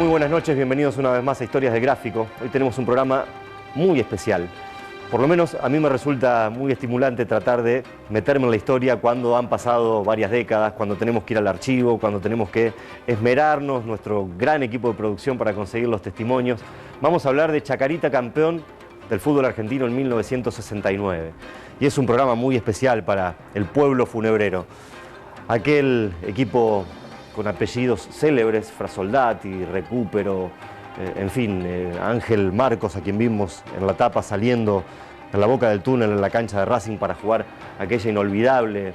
buenas noches, bienvenidos una vez más a Historias de Gráfico. Hoy tenemos un programa muy especial. Por lo menos a mí me resulta muy estimulante tratar de meterme en la historia cuando han pasado varias décadas, cuando tenemos que ir al archivo, cuando tenemos que esmerarnos, nuestro gran equipo de producción para conseguir los testimonios. Vamos a hablar de Chacarita, campeón del fútbol argentino en 1969. Y es un programa muy especial para el pueblo funebrero. Aquel equipo con apellidos célebres, Frasoldati, Recupero, en fin, Ángel Marcos, a quien vimos en la tapa saliendo en la boca del túnel en la cancha de Racing para jugar aquella inolvidable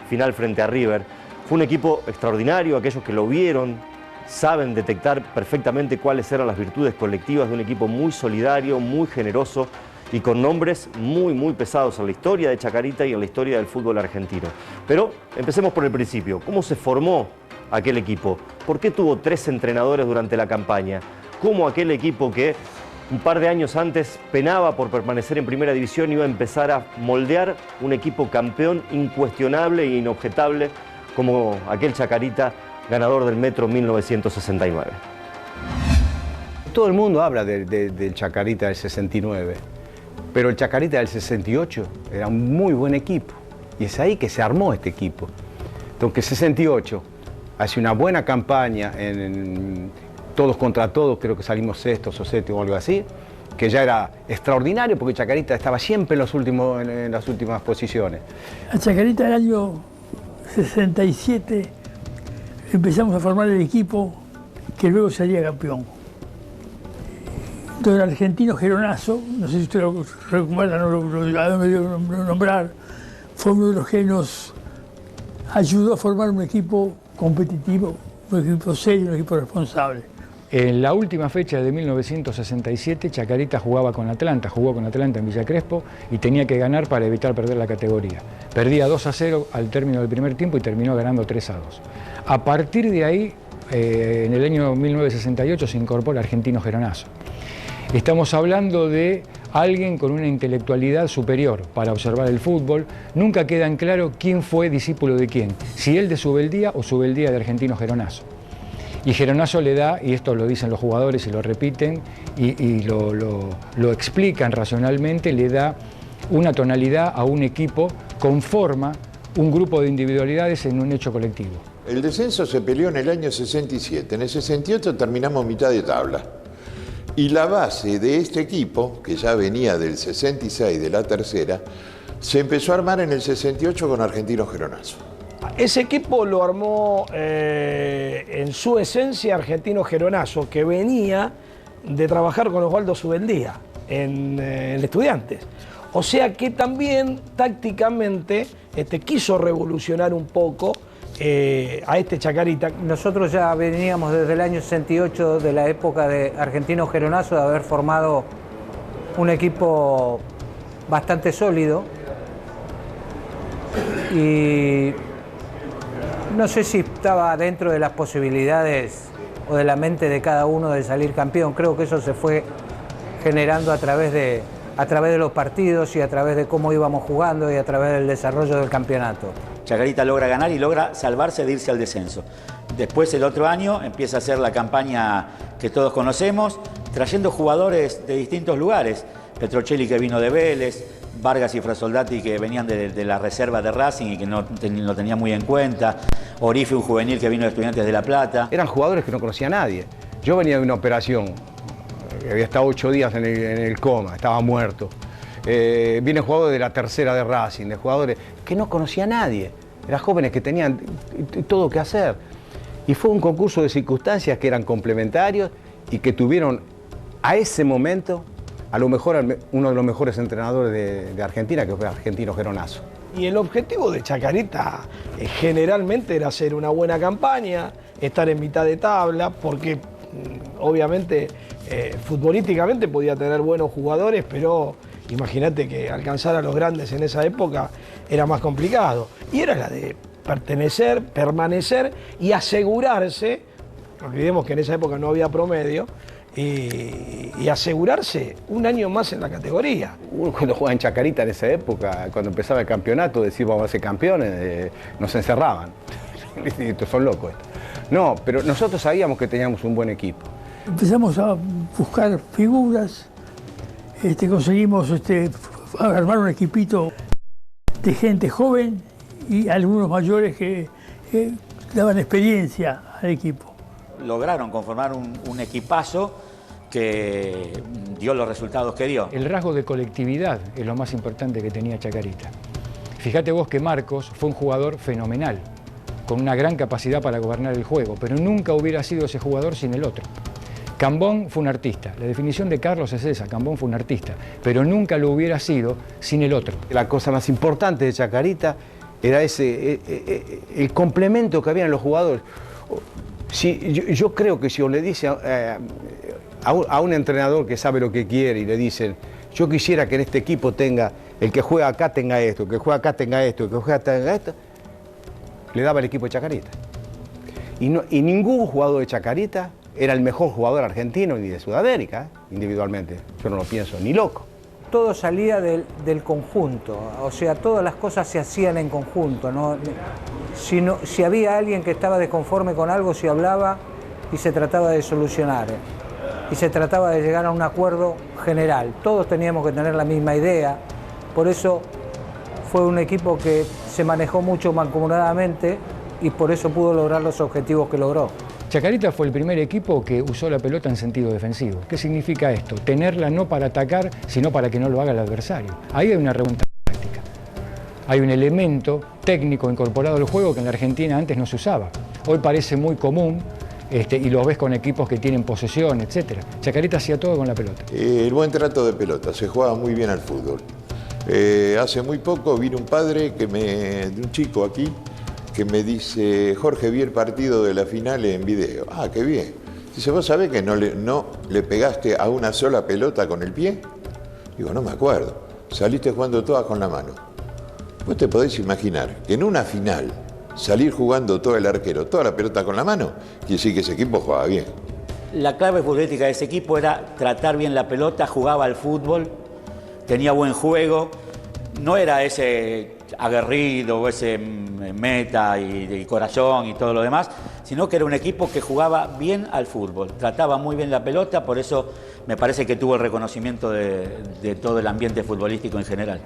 final frente a River. Fue un equipo extraordinario, aquellos que lo vieron saben detectar perfectamente cuáles eran las virtudes colectivas de un equipo muy solidario, muy generoso y con nombres muy pesados en la historia de Chacarita y en la historia del fútbol argentino. Pero empecemos por el principio. ¿Cómo se formó aquel equipo? ¿Por qué tuvo 3 entrenadores durante la campaña? ¿Cómo aquel equipo que un par de años antes penaba por permanecer en primera división iba a empezar a moldear un equipo campeón incuestionable e inobjetable como aquel Chacarita ganador del Metro 1969? Todo el mundo habla del Chacarita del 69, pero el Chacarita del 68 era un muy buen equipo y es ahí que se armó este equipo. Entonces, 68 hace una buena campaña en todos contra todos, creo que salimos sextos o séptimos o algo así, que ya era extraordinario porque Chacarita estaba siempre en las últimas posiciones. A Chacarita del año 67 empezamos a formar el equipo que luego salía campeón. Entonces el argentino Geronazo, no sé si usted lo recuerda, no lo dio nombrar, fue uno de los que nos ayudó a formar un equipo competitivo, un equipo serio, un equipo responsable. En la última fecha de 1967, Chacarita jugó con Atlanta en Villa Crespo y tenía que ganar para evitar perder la categoría. Perdía 2-0 al término del primer tiempo y terminó ganando 3-2. A partir de ahí, en el año 1968, se incorpora Argentino Geronazo. Estamos hablando de alguien con una intelectualidad superior para observar el fútbol. Nunca queda en claro quién fue discípulo de quién, si él de Subeldía o Subeldía de Argentino Geronazo. Y Geronazo le da, y esto lo dicen los jugadores y lo repiten, y lo explican racionalmente, le da una tonalidad a un equipo, conforma un grupo de individualidades en un hecho colectivo. El descenso se peleó en el año 67, en el 68 terminamos mitad de tabla. Y la base de este equipo, que ya venía del 66 de la tercera, se empezó a armar en el 68 con Argentino Geronazo. Ese equipo lo armó en su esencia Argentino Geronazo, que venía de trabajar con Osvaldo Subeldía en Estudiantes. O sea que también tácticamente quiso revolucionar un poco a este Chacarita. Nosotros ya veníamos desde el año 68, de la época de Argentino Geronazo, de haber formado un equipo bastante sólido. Y no sé si estaba dentro de las posibilidades o de la mente de cada uno de salir campeón. Creo que eso se fue generando a través de los partidos y a través de cómo íbamos jugando y a través del desarrollo del campeonato. Chacarita logra ganar y logra salvarse de irse al descenso. Después, el otro año, empieza a hacer la campaña que todos conocemos, trayendo jugadores de distintos lugares. Petrocelli, que vino de Vélez, Vargas y Frasoldati, que venían de la reserva de Racing y que no lo tenía muy en cuenta. Orife, un juvenil que vino de Estudiantes de La Plata. Eran jugadores que no conocía a nadie. Yo venía de una operación, había estado 8 días en el coma, estaba muerto. Vienen jugadores de la tercera de Racing, de jugadores que no conocía a nadie. Eran jóvenes que tenían todo que hacer. Y fue un concurso de circunstancias que eran complementarios y que tuvieron a ese momento a lo mejor uno de los mejores entrenadores de Argentina, que fue Argentino Geronazo. Y el objetivo de Chacarita generalmente era hacer una buena campaña, estar en mitad de tabla, porque obviamente futbolísticamente podía tener buenos jugadores, pero imagínate que alcanzar a los grandes en esa época era más complicado. Y era la de pertenecer, permanecer y asegurarse, no olvidemos que en esa época no había promedio, y asegurarse un año más en la categoría. Uno cuando jugaba en Chacarita en esa época, cuando empezaba el campeonato, decir vamos a ser campeones, nos encerraban. Estos son locos. No, pero nosotros sabíamos que teníamos un buen equipo. empezamos a buscar figuras, conseguimos armar un equipito de gente joven y algunos mayores que daban experiencia al equipo. Lograron conformar un equipazo que dio los resultados que dio. El rasgo de colectividad es lo más importante que tenía Chacarita. Fíjate vos que Marcos fue un jugador fenomenal, con una gran capacidad para gobernar el juego, pero nunca hubiera sido ese jugador sin el otro. Cambón fue un artista, la definición de Carlos es esa, Cambón fue un artista, pero nunca lo hubiera sido sin el otro. La cosa más importante de Chacarita era el complemento que había en los jugadores. Yo creo que si le dice a un entrenador que sabe lo que quiere y le dicen, yo quisiera que en este equipo tenga, el que juega acá tenga esto, el que juega acá tenga esto, el que juega acá tenga esto, le daba el equipo de Chacarita. Y ningún jugador de Chacarita era el mejor jugador argentino ni de Sudamérica, individualmente. Yo no lo pienso ni loco. Todo salía del conjunto, o sea, todas las cosas se hacían en conjunto, ¿no? Si había alguien que estaba desconforme con algo, se hablaba y se trataba de solucionar. Y se trataba de llegar a un acuerdo general. Todos teníamos que tener la misma idea, por eso fue un equipo que se manejó mucho mancomunadamente y por eso pudo lograr los objetivos que logró. Chacarita fue el primer equipo que usó la pelota en sentido defensivo. ¿Qué significa esto? Tenerla no para atacar, sino para que no lo haga el adversario. Ahí hay una revuelta táctica. Hay un elemento técnico incorporado al juego que en la Argentina antes no se usaba. Hoy parece muy común y lo ves con equipos que tienen posesión, etc. Chacarita hacía todo con la pelota. El buen trato de pelota, se jugaba muy bien al fútbol. Hace muy poco vino un padre de un chico aquí que me dice, Jorge, vi el partido de la final en video. Ah, qué bien. Dice, ¿vos sabés que no le pegaste a una sola pelota con el pie? Digo, no me acuerdo. Saliste jugando todas con la mano. Vos te podés imaginar que en una final salir jugando todo el arquero, toda la pelota con la mano, quiere decir que ese equipo jugaba bien. La clave futbolística de ese equipo era tratar bien la pelota, jugaba al fútbol, tenía buen juego, no era ese aguerrido o ese meta y corazón y todo lo demás, sino que era un equipo que jugaba bien al fútbol, trataba muy bien la pelota, por eso me parece que tuvo el reconocimiento de todo el ambiente futbolístico en general.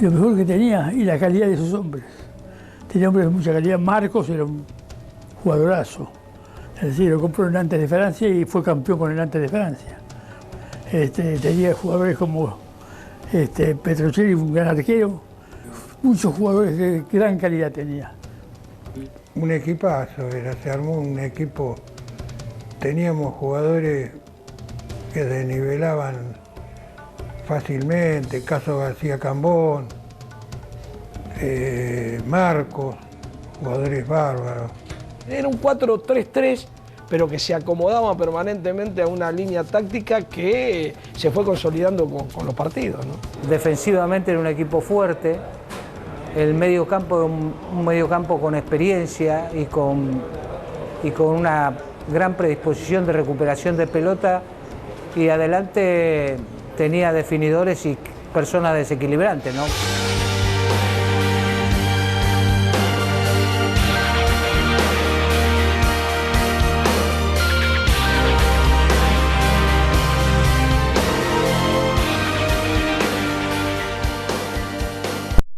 Lo mejor que tenía y la calidad de sus hombres. Tenía hombres de mucha calidad. Marcos era un jugadorazo. Es decir, lo compró en el Nantes de Francia y fue campeón con el Nantes de Francia. Tenía jugadores como Petrocelli, un gran arquero. Muchos jugadores de gran calidad tenía. Un equipazo, se armó un equipo. Teníamos jugadores que desnivelaban fácilmente, caso García Cambón, Marcos, jugadores bárbaros. Era un 4-3-3, pero que se acomodaba permanentemente a una línea táctica que se fue consolidando con los partidos, ¿no? Defensivamente era un equipo fuerte, el mediocampo un mediocampo con experiencia y con una gran predisposición de recuperación de pelota, y adelante tenía definidores y personas desequilibrantes, ¿no?